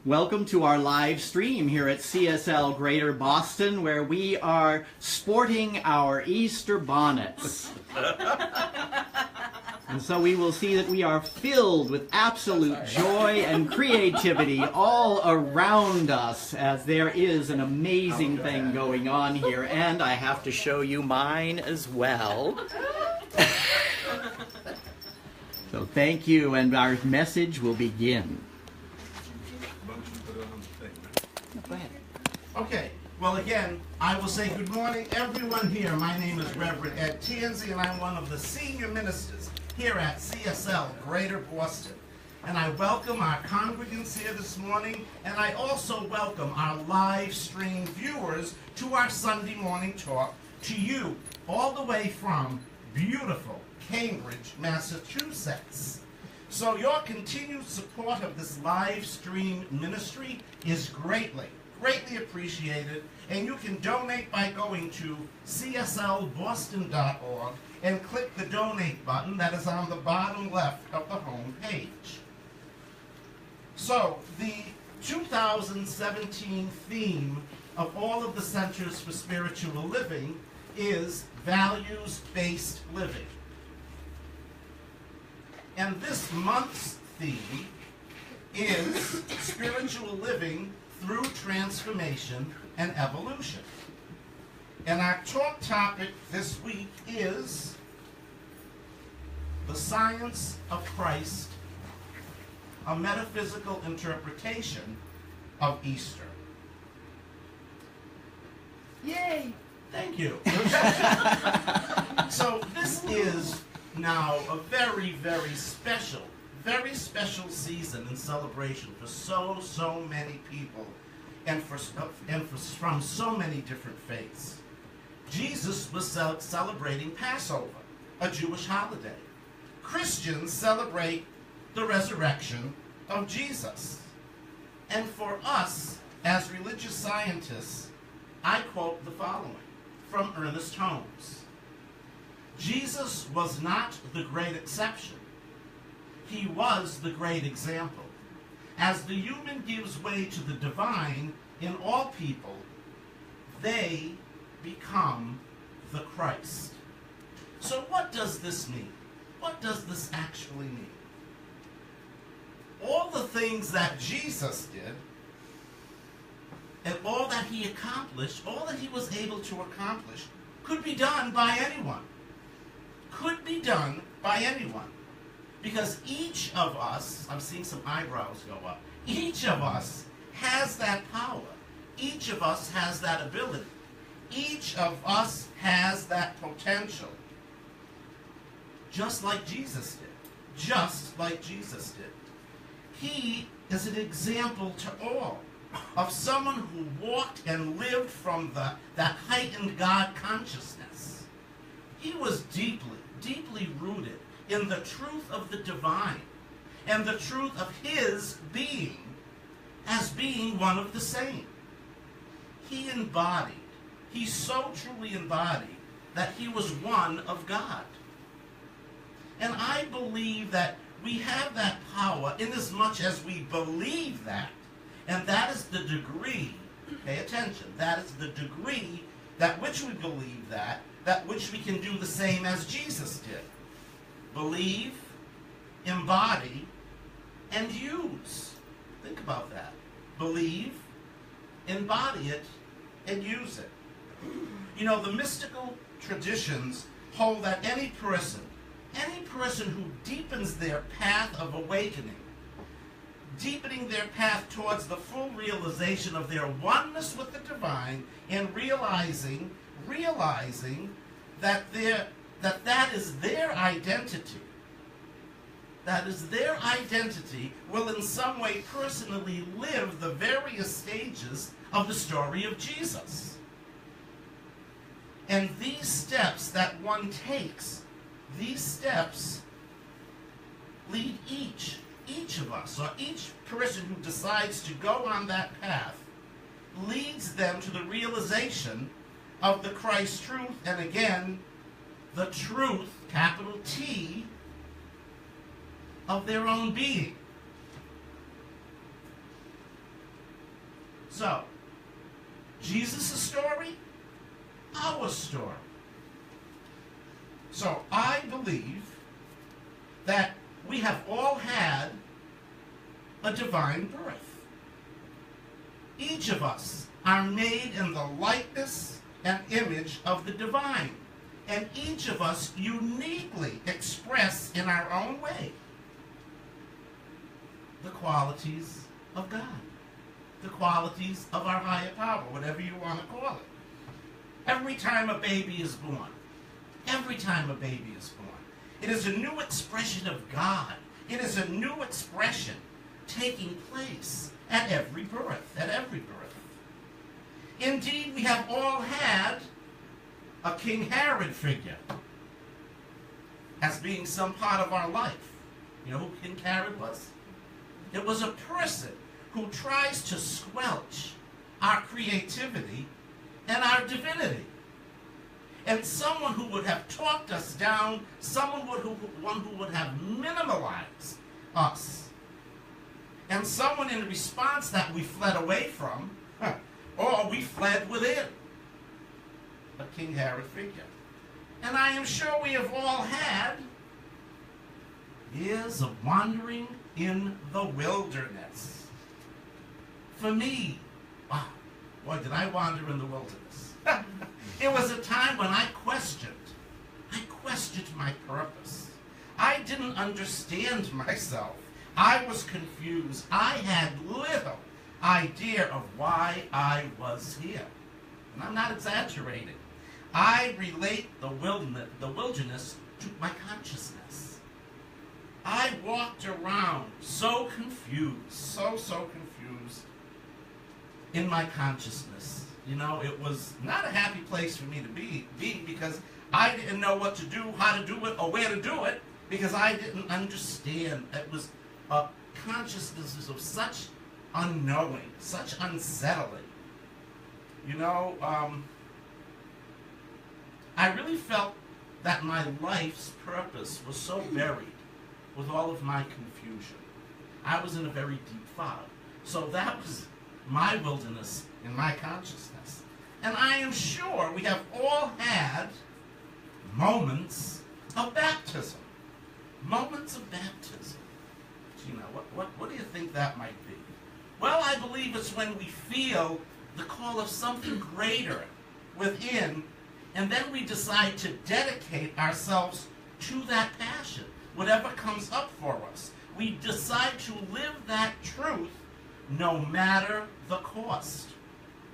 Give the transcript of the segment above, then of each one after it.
Welcome to our live stream here at CSL Greater Boston, where we are sporting our Easter bonnets. And so we will see that we are filled with absolute joy and creativity all around us, as there is an amazing thing going on here. And I have to show you mine as well. So thank you, and our message will begin. Go ahead. Okay, well again, I will say good morning everyone here. My name is Reverend Ed Tansey, and I'm one of the senior ministers here at CSL Greater Boston. And I welcome our congregants here this morning, and I also welcome our live stream viewers to our Sunday morning talk to you all the way from beautiful Cambridge, Massachusetts. So your continued support of this live stream ministry is greatly appreciated, and you can donate by going to cslboston.org and click the donate button that is on the bottom left of the home page. So the 2017 theme of all of the Centers for Spiritual Living is values-based living. And this month's theme is spiritual living through transformation and evolution. And our talk topic this week is the science of Christ, a metaphysical interpretation of Easter. Yay! Thank you. So this is now a very, very special season and celebration for so many people and from so many different faiths. Jesus was celebrating Passover, a Jewish holiday. Christians celebrate the resurrection of Jesus. And for us, as religious scientists, I quote the following from Ernest Holmes. Jesus was not the great exception. He was the great example. As the human gives way to the divine in all people, they become the Christ. So what does this mean? What does this actually mean? All the things that Jesus did, and all that he accomplished, all that he was able to accomplish, could be done by anyone. Could be done by anyone. Because each of us, I'm seeing some eyebrows go up, each of us has that power. Each of us has that ability. Each of us has that potential. Just like Jesus did. Just like Jesus did. He is an example to all of someone who walked and lived from that heightened God consciousness. He was deeply rooted in the truth of the divine and the truth of his being as being one of the same. He so truly embodied that he was one of God. And I believe that we have that power inasmuch as we believe that, and that is the degree, pay attention, that is the degree that which we believe that which we can do the same as Jesus did. Believe, embody, and use. Think about that. Believe, embody it, and use it. You know, the mystical traditions hold that any person who deepens their path of awakening, deepening their path towards the full realization of their oneness with the divine, and realizing that that is their identity. That is their identity, will in some way personally live the various stages of the story of Jesus. And these steps that one takes, these steps lead each of us, or each person who decides to go on that path, leads them to the realization of the Christ truth, and again, the truth, capital T, of their own being. So, Jesus' story, our story. So I believe that we have all had a divine birth. Each of us are made in the likeness and image of the divine. And each of us uniquely express in our own way the qualities of God, the qualities of our higher power, whatever you want to call it. Every time a baby is born, every time a baby is born, it is a new expression of God. It is a new expression taking place at every birth, at every birth. Indeed, we have all had a King Herod figure as being some part of our life. You know who King Herod was? It was a person who tries to squelch our creativity and our divinity. And someone who would have talked us down, one who would have minimalized us. And someone in response that we fled away from, or we fled within. A King Herod figure. And I am sure we have all had years of wandering in the wilderness. For me, wow, boy, did I wander in the wilderness. It was a time when I questioned my purpose. I didn't understand myself. I was confused. I had little idea of why I was here. And I'm not exaggerating. I relate the wilderness to my consciousness. I walked around so confused, so confused in my consciousness. You know, it was not a happy place for me to be because I didn't know what to do, how to do it, or where to do it, because I didn't understand. It was a consciousness of such unknowing, such unsettling. You know, I really felt that my life's purpose was so buried with all of my confusion. I was in a very deep fog. So that was my wilderness in my consciousness. And I am sure we have all had moments of baptism. Moments of baptism. You know, what do you think that might be? Well, I believe it's when we feel the call of something greater within, and then we decide to dedicate ourselves to that passion, whatever comes up for us. We decide to live that truth no matter the cost.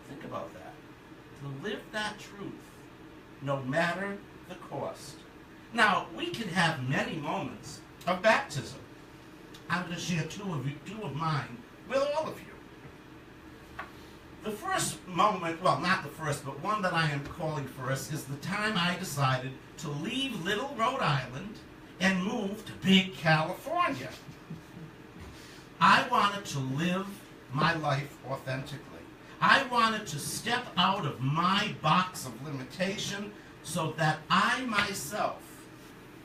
Think about that. To live that truth no matter the cost. Now, we can have many moments of baptism. I'm going to share two of mine with all of you. The first moment, well, not the first, but one that I am calling first, is the time I decided to leave little Rhode Island and move to big California. I wanted to live my life authentically. I wanted to step out of my box of limitation so that I myself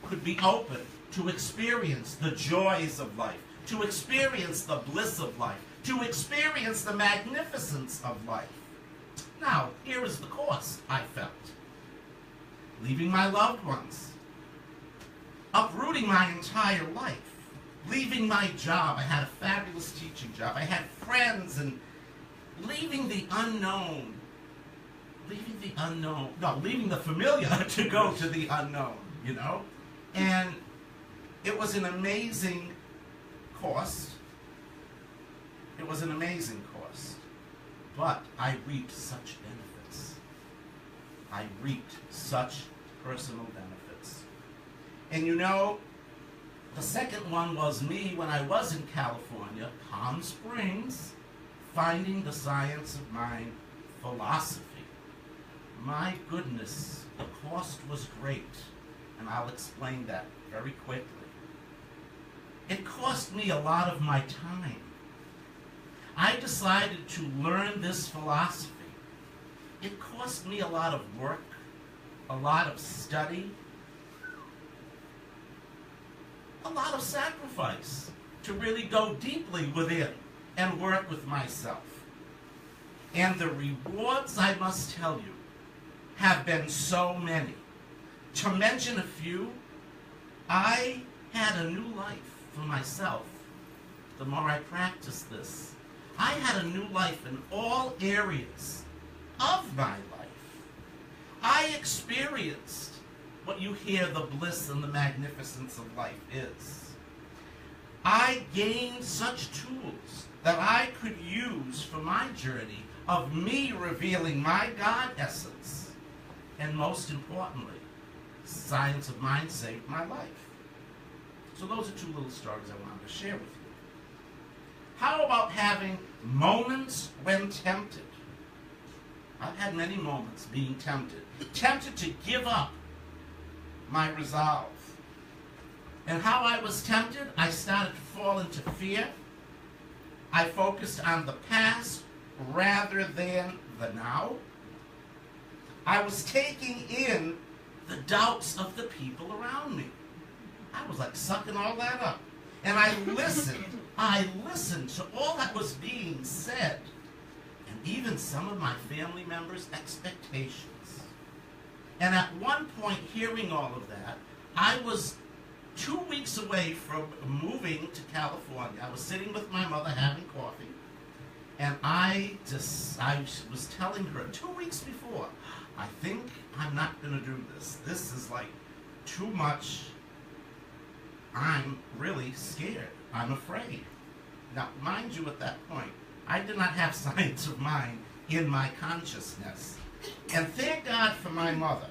could be open to experience the joys of life, to experience the bliss of life, to experience the magnificence of life. Now, here is the cost I felt. Leaving my loved ones, uprooting my entire life, leaving my job. I had a fabulous teaching job. I had friends, and leaving the unknown, leaving the familiar to go to the unknown, you know? And it was an amazing cost. It was an amazing cost. But I reaped such benefits. I reaped such personal benefits. And you know, the second one was me when I was in California, Palm Springs, finding the science of mind philosophy. My goodness, the cost was great. And I'll explain that very quickly. It cost me a lot of my time. I decided to learn this philosophy. It cost me a lot of work, a lot of study, a lot of sacrifice to really go deeply within and work with myself. And the rewards, I must tell you, have been so many. To mention a few, I had a new life for myself the more I practiced this. I had a new life in all areas of my life. I experienced what you hear the bliss and the magnificence of life is. I gained such tools that I could use for my journey of me revealing my God essence. And most importantly, science of mind saved my life. So those are two little stories I wanted to share with you. How about having moments when tempted? I've had many moments being tempted. Tempted to give up my resolve. And how I was tempted, I started to fall into fear. I focused on the past rather than the now. I was taking in the doubts of the people around me. I was like sucking all that up. And I listened to all that was being said, and even some of my family members' expectations. And at one point, hearing all of that, I was 2 weeks away from moving to California. I was sitting with my mother having coffee, and I was telling her 2 weeks before, I think I'm not going to do this. This is like too much. I'm really scared. I'm afraid. Now, mind you, at that point, I did not have science of mind in my consciousness. And thank God for my mother.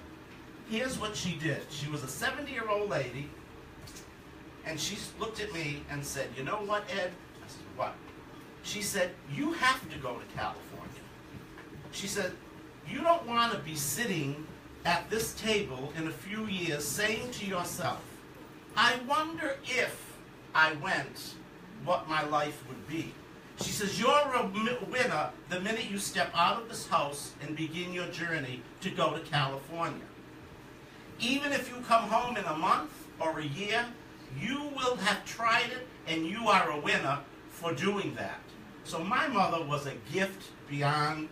Here's what she did. She was a 70-year-old lady, and she looked at me and said, "You know what, Ed?" I said, "What?" She said, "You have to go to California." She said, "You don't want to be sitting at this table in a few years saying to yourself, I wonder if I went, what my life would be." She says, "You're a winner the minute you step out of this house and begin your journey to go to California. Even if you come home in a month or a year, you will have tried it and you are a winner for doing that." So my mother was a gift beyond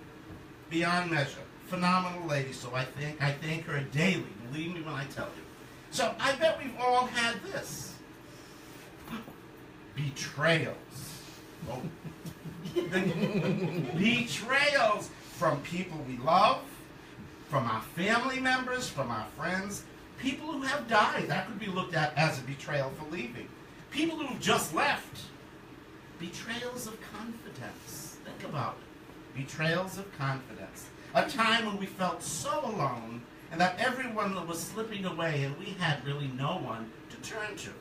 measure. Phenomenal lady, so I thank her daily. Believe me when I tell you. So I bet we've all had this. Betrayals. Oh. Betrayals from people we love, from our family members, from our friends, people who have died. That could be looked at as a betrayal for leaving. People who've just left. Betrayals of confidence. Think about it. Betrayals of confidence. A time when we felt so alone and that everyone was slipping away and we had really no one to turn to.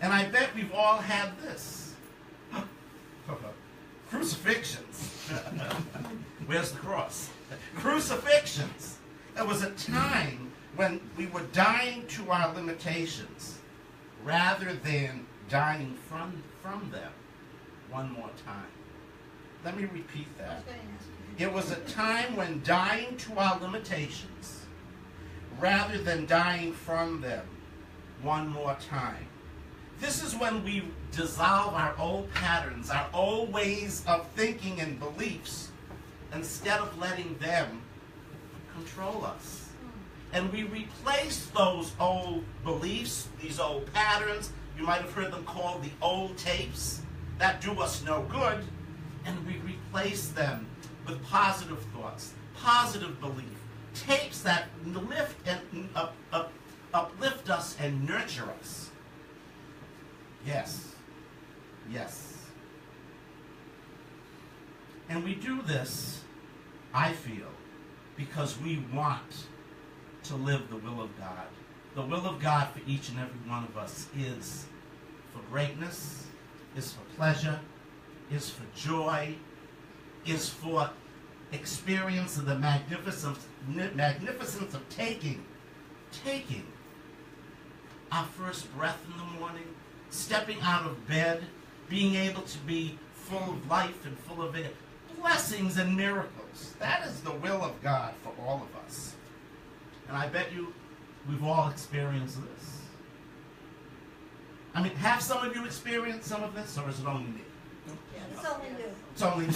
And I bet we've all had this. Crucifixions. Where's the cross? Crucifixions. There was a time when we were dying to our limitations rather than dying from them. One more time. Let me repeat that. It was a time when dying to our limitations rather than dying from them. One more time. This is when we dissolve our old patterns, our old ways of thinking and beliefs, instead of letting them control us. And we replace those old beliefs, these old patterns, you might have heard them called the old tapes, that do us no good, and we replace them with positive thoughts, positive belief, tapes that lift and uplift us and nurture us. Yes. Yes. And we do this, I feel, because we want to live the will of God. The will of God for each and every one of us is for greatness, is for pleasure, is for joy, is for experience of the magnificence of taking our first breath in the morning, stepping out of bed, being able to be full of life and full of blessings and miracles. That is the will of God for all of us. And I bet you we've all experienced this. I mean, have some of you experienced some of this, or is it only me? It's only new. It's only new.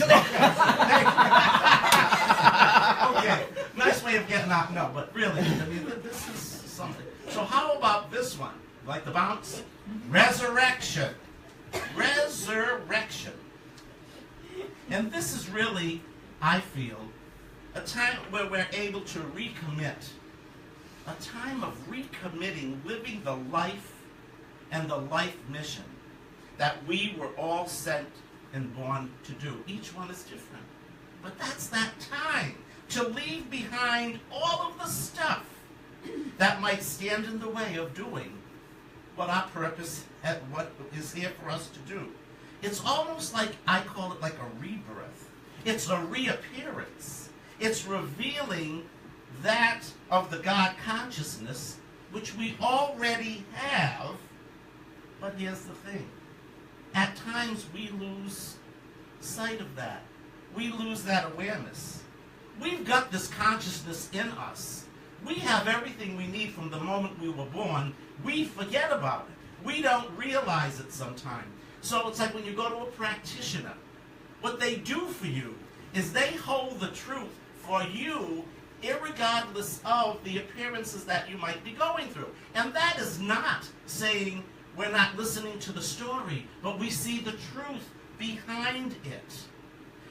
Okay, nice way of getting out. No, but really, I mean, this is something. So how about this one? Like the bounce? Resurrection. Resurrection. And this is really, I feel, a time where we're able to recommit. A time of recommitting, living the life and the life mission that we were all sent and born to do. Each one is different. But that's that time to leave behind all of the stuff that might stand in the way of doing what our purpose and what is here for us to do. It's almost like, I call it like a rebirth. It's a reappearance. It's revealing that of the God consciousness which we already have. But here's the thing. At times we lose sight of that. We lose that awareness. We've got this consciousness in us. We have everything we need from the moment we were born. We forget about it. We don't realize it sometimes. So it's like when you go to a practitioner, what they do for you is they hold the truth for you irregardless of the appearances that you might be going through. And that is not saying we're not listening to the story, but we see the truth behind it.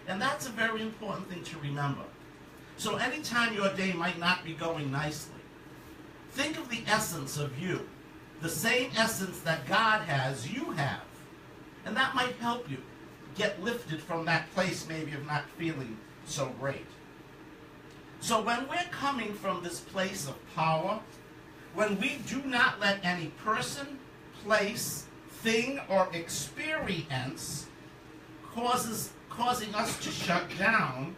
And that's a very important thing to remember. So anytime your day might not be going nicely, think of the essence of you. The same essence that God has, you have. And that might help you get lifted from that place maybe of not feeling so great. So when we're coming from this place of power, when we do not let any person, place, thing, or experience causing us to shut down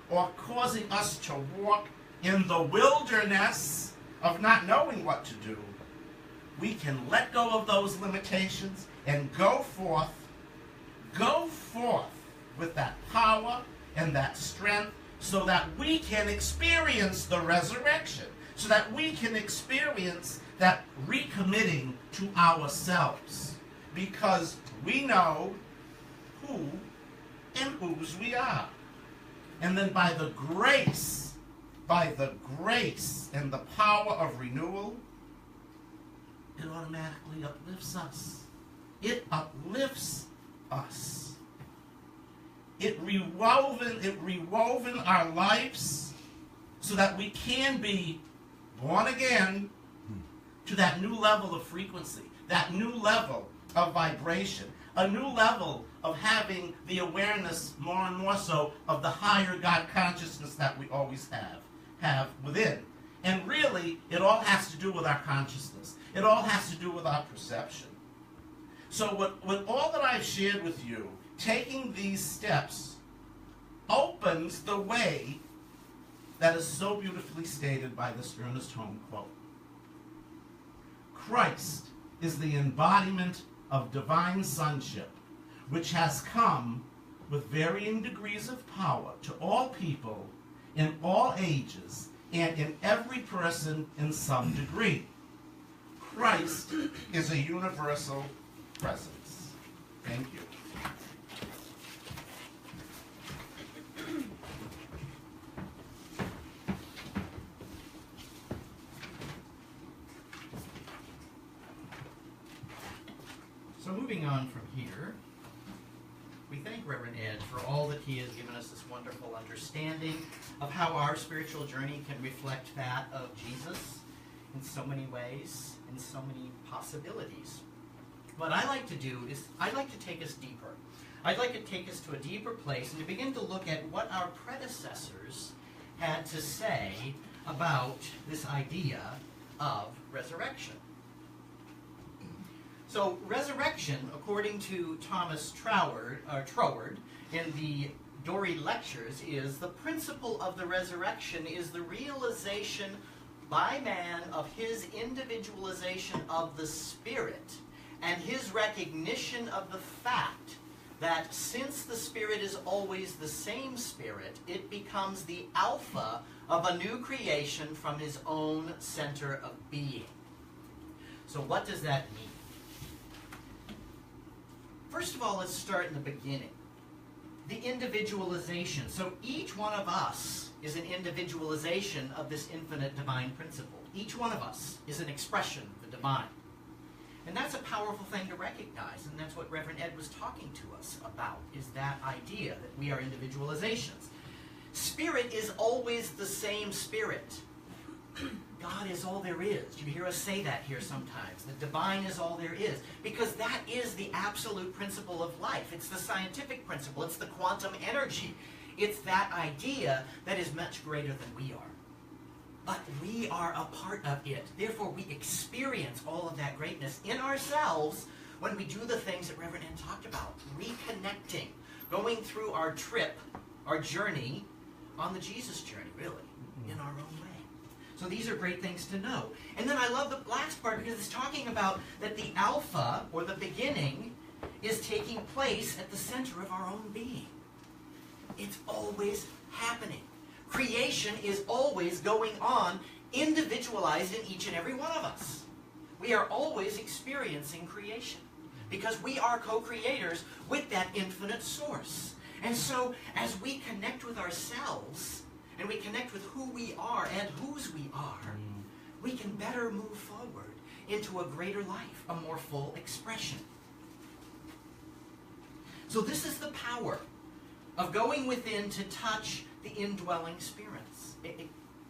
or causing us to walk in the wilderness of not knowing what to do, we can let go of those limitations and go forth with that power and that strength so that we can experience the resurrection, so that we can experience that recommitting to ourselves, because we know who and whose we are. And then by the grace and the power of renewal, it automatically uplifts us. It uplifts us. It rewoven our lives so that we can be born again to that new level of frequency, that new level of vibration, a new level of having the awareness more and more so of the higher God consciousness that we always have within. And really, it all has to do with our consciousness. It all has to do with our perception. So with all that I've shared with you, taking these steps opens the way that is so beautifully stated by this Ernest Holmes quote. Christ is the embodiment of divine sonship, which has come with varying degrees of power to all people in all ages and in every person in some degree. Christ is a universal presence. Thank you. So moving on from here, we thank Reverend Ed for all that he has given us this wonderful understanding of how our spiritual journey can reflect that of Jesus in so many ways, in so many possibilities. What I like to do is I'd like to take us deeper. I'd like to take us to a deeper place and to begin to look at what our predecessors had to say about this idea of resurrection. So resurrection, according to Thomas Troward in the Dory Lectures, is the principle of the resurrection is the realization by man of his individualization of the spirit and his recognition of the fact that since the spirit is always the same spirit, it becomes the alpha of a new creation from his own center of being. So what does that mean? First of all, let's start in the beginning. The individualization. So each one of us is an individualization of this infinite divine principle. Each one of us is an expression of the divine. And that's a powerful thing to recognize, and that's what Reverend Ed was talking to us about, is that idea that we are individualizations. Spirit is always the same spirit. God is all there is. You hear us say that here sometimes. The divine is all there is. Because that is the absolute principle of life. It's the scientific principle. It's the quantum energy. It's that idea that is much greater than we are. But we are a part of it. Therefore, we experience all of that greatness in ourselves when we do the things that Reverend Ed talked about. Reconnecting. Going through our trip, our journey, on the Jesus journey, really, in our own way. So these are great things to know. And then I love the last part because it's talking about that the alpha, or the beginning, is taking place at the center of our own being. It's always happening. Creation is always going on, individualized in each and every one of us. We are always experiencing creation because we are co-creators with that infinite source. And so as we connect with ourselves, and we connect with who we are and whose we are, we can better move forward into a greater life, a more full expression. So this is the power of going within to touch the indwelling spirits,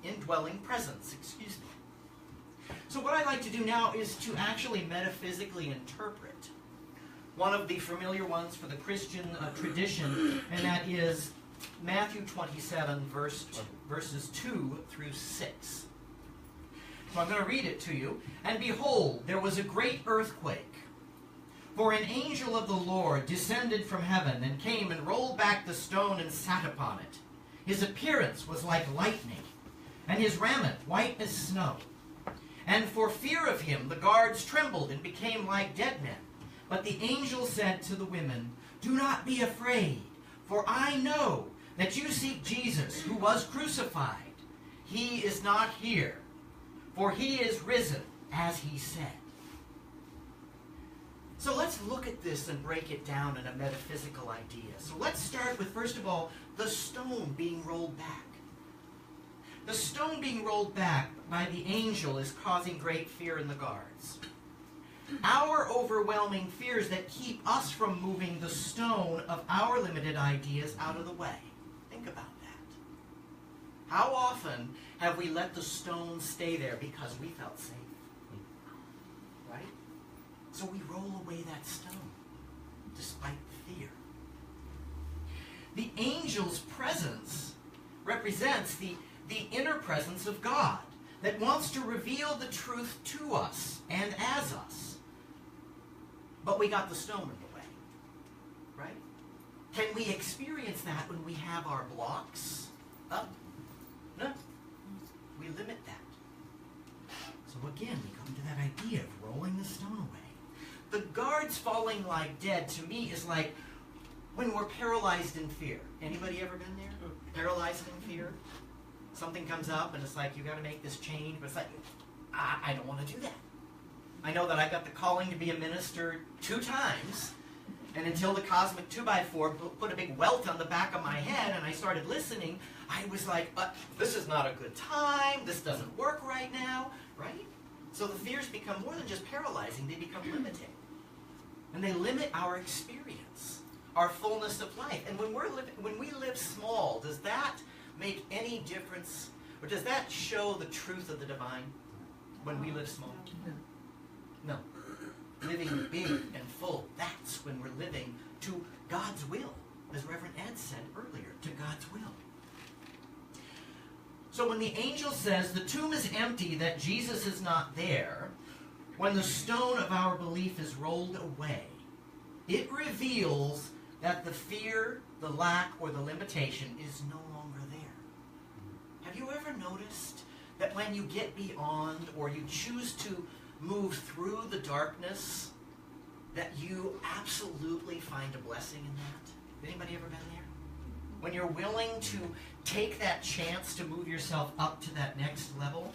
indwelling presence, excuse me. So what I'd like to do now is to actually metaphysically interpret one of the familiar ones for the Christian tradition, and that is Matthew 27, verses 2 through 6. So I'm going to read it to you. And behold, there was a great earthquake. For an angel of the Lord descended from heaven and came and rolled back the stone and sat upon it. His appearance was like lightning, and his raiment white as snow. And for fear of him the guards trembled and became like dead men. But the angel said to the women, "Do not be afraid, for I know that you seek Jesus, who was crucified. He is not here, for he is risen, as he said." So let's look at this and break it down in a metaphysical idea. So let's start with, first of all, the stone being rolled back. The stone being rolled back by the angel is causing great fear in the guards. Our overwhelming fears that keep us from moving the stone of our limited ideas out of the way. Think about that. How often have we let the stone stay there because we felt safe? Right? So we roll away that stone despite the fear. The angel's presence represents the inner presence of God that wants to reveal the truth to us and as us. But we got the stone in the way, right? Can we experience that when we have our blocks up? No. We limit that. So again, we come to that idea of rolling the stone away. The guards falling like dead, to me, is like when we're paralyzed in fear. Anybody ever been there? Paralyzed in fear? Something comes up and it's like, you got to make this change, but it's like, I don't want to do that. I know that I got the calling to be a minister 2 times, and until the cosmic 2x4 put a big welt on the back of my head and I started listening, I was like, this is not a good time, this doesn't work right now, right? So the fears become more than just paralyzing, they become limiting. And they limit our experience, our fullness of life. And when we live small, does that make any difference, or does that show the truth of the divine when we live small? No. Living big and full, that's when we're living to God's will, as Reverend Ed said earlier, to God's will. So when the angel says the tomb is empty, that Jesus is not there, when the stone of our belief is rolled away, it reveals that the fear, the lack, or the limitation is no longer there. Have you ever noticed that when you get beyond, or you choose to move through the darkness, that you absolutely find a blessing in that? Anybody ever been there? When you're willing to take that chance to move yourself up to that next level?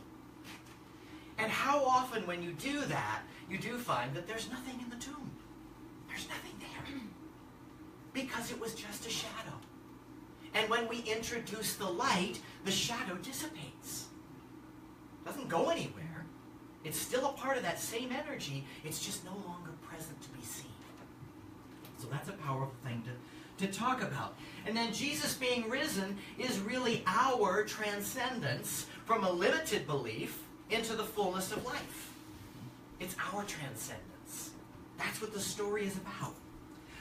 And how often when you do that, you do find that there's nothing in the tomb. There's nothing there. Because it was just a shadow. And when we introduce the light, the shadow dissipates. It doesn't go anywhere. It's still a part of that same energy. It's just no longer present to be seen. So that's a powerful thing to talk about. And then Jesus being risen is really our transcendence from a limited belief into the fullness of life. It's our transcendence. That's what the story is about.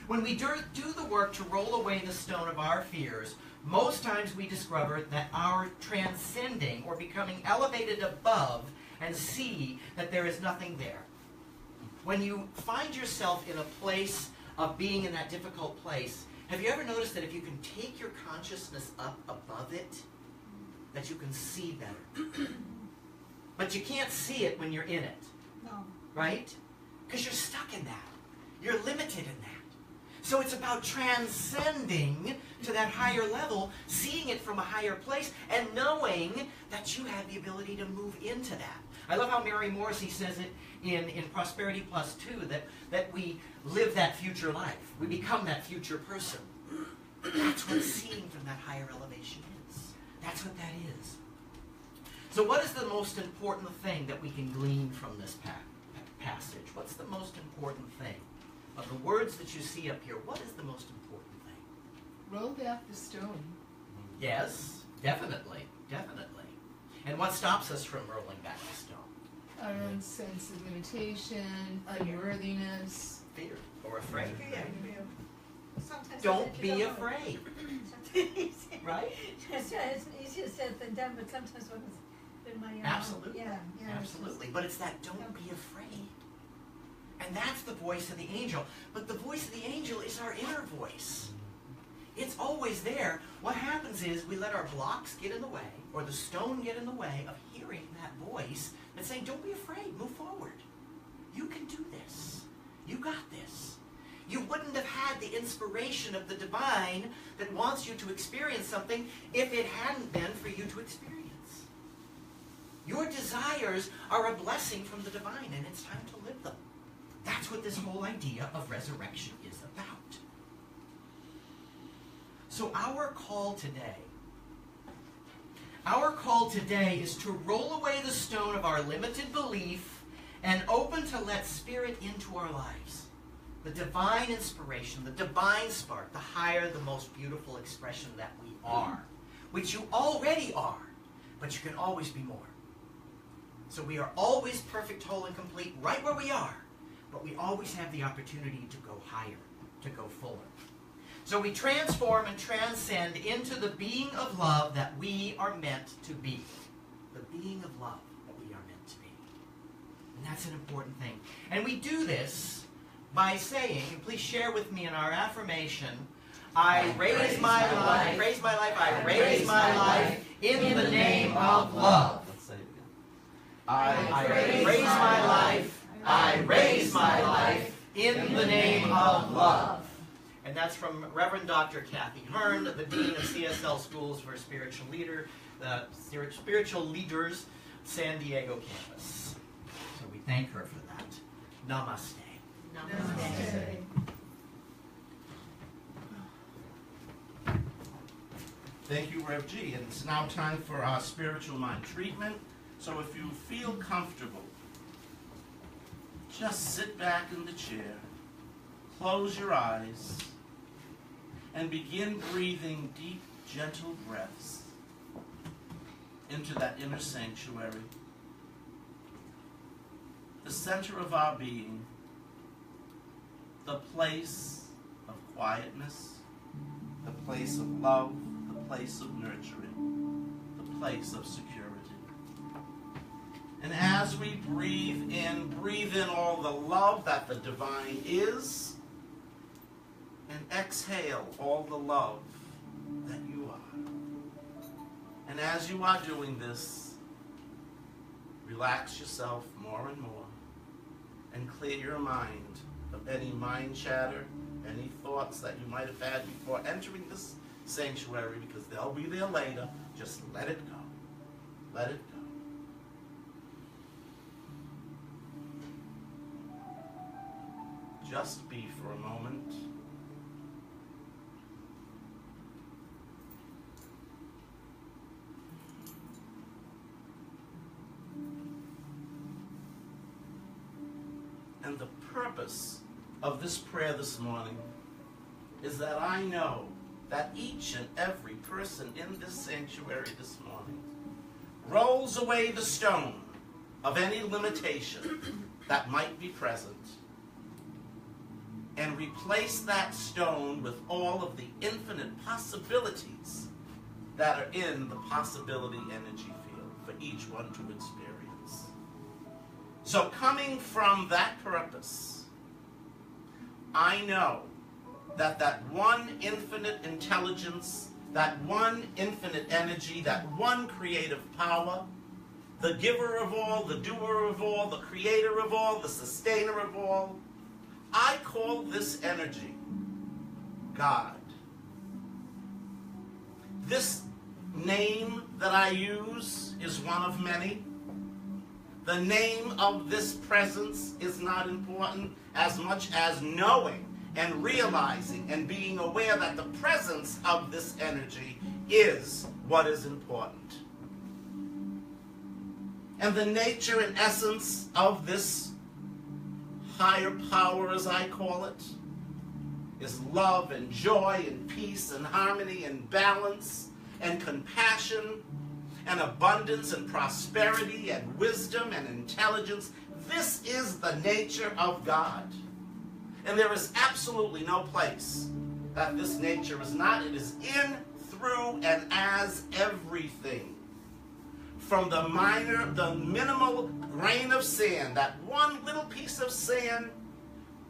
When we do the work to roll away the stone of our fears, most times we discover that our transcending or becoming elevated above and see that there is nothing there. When you find yourself in a place of being in that difficult place, have you ever noticed that if you can take your consciousness up above it, that you can see better? But you can't see it when you're in it. No. Right? Because you're stuck in that. You're limited in that. So it's about transcending to that higher level, seeing it from a higher place, and knowing that you have the ability to move into that. I love how Mary Morrissey says it in Prosperity Plus 2, that we live that future life. We become that future person. That's what seeing from that higher elevation is. That's what that is. So what is the most important thing that we can glean from this passage? What's the most important thing? Of the words that you see up here, what is the most important thing? Roll back the stone. Yes, definitely, definitely. And what stops us from rolling back the stone? Our own sense of limitation, unworthiness. Fear or afraid. Yeah. Sometimes Don't be afraid. Right? It's easier said than done, but sometimes when it's in my own. Absolutely. Yeah. Absolutely. But it's that don't be afraid. And that's the voice of the angel. But the voice of the angel is our inner voice. It's always there. What happens is we let our blocks get in the way, or the stone get in the way of hearing that voice that's saying, don't be afraid, move forward. You can do this. You got this. You wouldn't have had the inspiration of the divine that wants you to experience something if it hadn't been for you to experience. Your desires are a blessing from the divine, and it's time to live them. That's what this whole idea of resurrection is about. So our call today is to roll away the stone of our limited belief and open to let Spirit into our lives. The divine inspiration, the divine spark, the higher, the most beautiful expression that we are, which you already are, but you can always be more. So we are always perfect, whole, and complete right where we are. But we always have the opportunity to go higher, to go fuller. So we transform and transcend into the being of love that we are meant to be. The being of love that we are meant to be. And that's an important thing. And we do this by saying, and please share with me in our affirmation, I raise my life, I raise my life in the name of love. Let's say it again. I raise my life, I raise my life in the name of love. And that's from Reverend Dr. Kathy Hearn, the Dean of CSL Schools for Spiritual Leaders, San Diego campus. So we thank her for that. Namaste. Namaste. Thank you, Rev G. And it's now time for our spiritual mind treatment. So if you feel comfortable, just sit back in the chair, close your eyes, and begin breathing deep, gentle breaths into that inner sanctuary, the center of our being, the place of quietness, the place of love, the place of nurturing, the place of security. And as we breathe in all the love that the divine is, and exhale all the love that you are. And as you are doing this, relax yourself more and more and clear your mind of any mind chatter, any thoughts that you might have had before entering this sanctuary, because they'll be there later. Just let it go. Let it go. Just be for a moment. purpose of this prayer this morning is that I know that each and every person in this sanctuary this morning rolls away the stone of any limitation that might be present and replace that stone with all of the infinite possibilities that are in the possibility energy field for each one to experience. So coming from that purpose, I know that that one infinite intelligence, that one infinite energy, that one creative power, the giver of all, the doer of all, the creator of all, the sustainer of all, I call this energy God. This name that I use is one of many. The name of this presence is not important as much as knowing and realizing and being aware that the presence of this energy is what is important. And the nature and essence of this higher power, as I call it, is love and joy and peace and harmony and balance and compassion and abundance and prosperity and wisdom and intelligence. This is the nature of God. And there is absolutely no place that this nature is not. It is in, through, and as everything. From the minimal grain of sand, that one little piece of sand,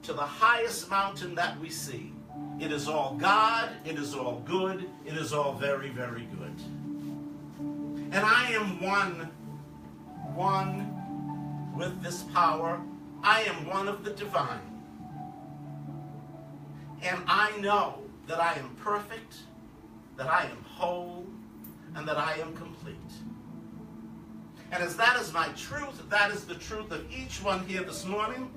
to the highest mountain that we see. It is all God, it is all good, it is all very, very good. And I am one with this power. I am one of the divine. And I know that I am perfect, that I am whole, and that I am complete. And as that is my truth, that is the truth of each one here this morning,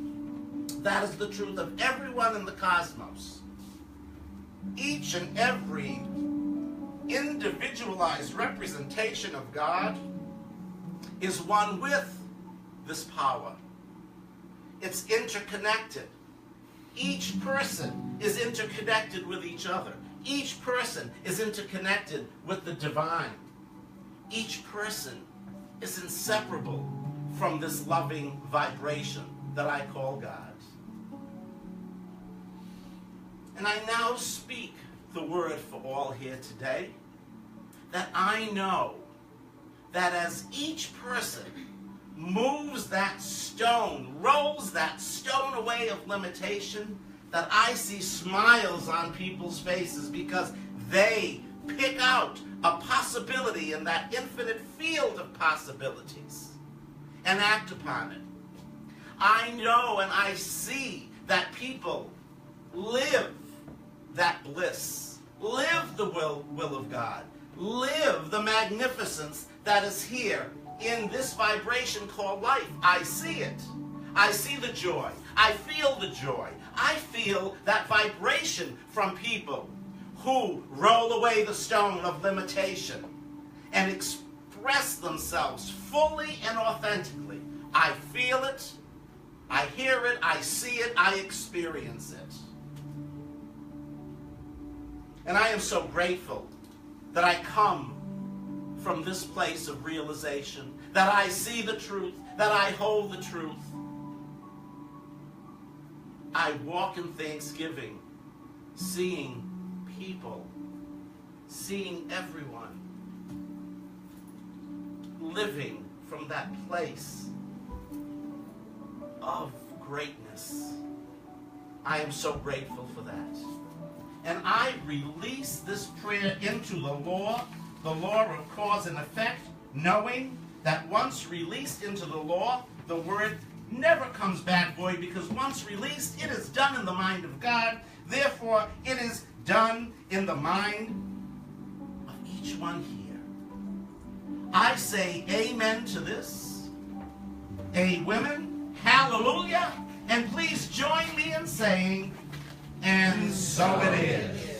that is the truth of everyone in the cosmos. Each and every individualized representation of God is one with this power. It's interconnected. Each person is interconnected with each other. Each person is interconnected with the divine. Each person is inseparable from this loving vibration that I call God. And I now speak the word for all here today, that I know that as each person moves that stone, rolls that stone away of limitation, that I see smiles on people's faces because they pick out a possibility in that infinite field of possibilities and act upon it. I know and I see that people live that bliss, live the will of God, live the magnificence that is here in this vibration called life. I see it. I see the joy. I feel the joy. I feel that vibration from people who roll away the stone of limitation and express themselves fully and authentically. I feel it, I hear it, I see it, I experience it. And I am so grateful that I come from this place of realization, that I see the truth, that I hold the truth. I walk in thanksgiving, seeing people, seeing everyone, living from that place of greatness. I am so grateful for that. And I release this prayer into the law of cause and effect, knowing that once released into the law, the word never comes back void, because once released, it is done in the mind of God. Therefore, it is done in the mind of each one here. I say amen to this. Women, hallelujah. And please join me in saying, and so it is.